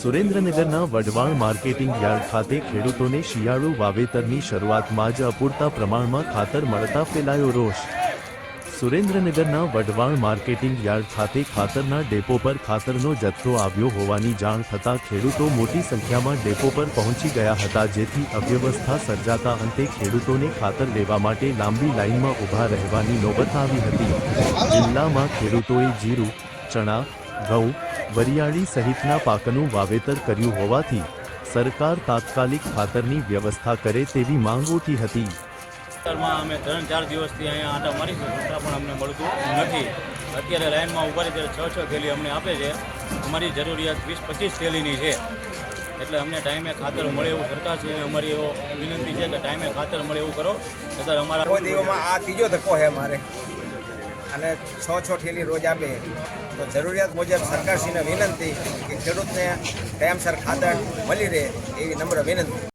સુરેન્દ્રનગરના Wadhwan marketing yard ખાતે ખેડૂતોને શિયાળુ વાવેતરની શરૂઆતમાં જ અપૂરતા પ્રમાણમાં ખાતર મળતા ફેલાયો રોષ। સુરેન્દ્રનગરના વઢવાણ માર્કેટિંગ યાર્ડ ખાતે ખાતરના ડેપો પર ખાતરનો જથ્થો આવ્યો હોવાની જાણ થતાં ખેડૂતો મોટી સંખ્યામાં ડેપો પર પહોંચી ગયા હતા, જેથી અવ્યવસ્થા સર્જાતા અંતે ખેડૂતોને ખાતર લેવા માટે લાંબી લાઇનમાં ઊભા રહેવાની નોબત આવી હતી। જિલ્લામાં ખેડૂતોએ જીરું, ચણા, ઘઉં, વરિયાળી સહિતના પાકનું વાવેતર કર્યું હોવાથી સરકાર તાત્કાલિક ખાતરની વ્યવસ્થા કરે તેવી માંગ ઉઠી હતી। અમે 3-4 દિવસથી અહીંયા આંટા મારીશું છતાં પણ અમને મળતું નથી। અત્યારે લાઇનમાં ઉભા રહી ત્યારે 6 થેલી અમને આપે છે। અમારી જરૂરિયાત 20-25 થેલીની છે, એટલે અમને ટાઈમે ખાતર મળે એવું સરકારશ્રીને અમારી એવો વિનંતી છે કે ટાઈમે ખાતર મળે એવું કરો। અત્યારે અમારા દિવસમાં આ ત્રીજો ધક્કો છે અમારે, અને 6 થેલી રોજ આપે તો જરૂરિયાત મુજબ સરકારશ્રીને વિનંતી કે ખેડૂતને ટાઈમસર ખાતર મળી રહે એવી નમ્ર વિનંતી।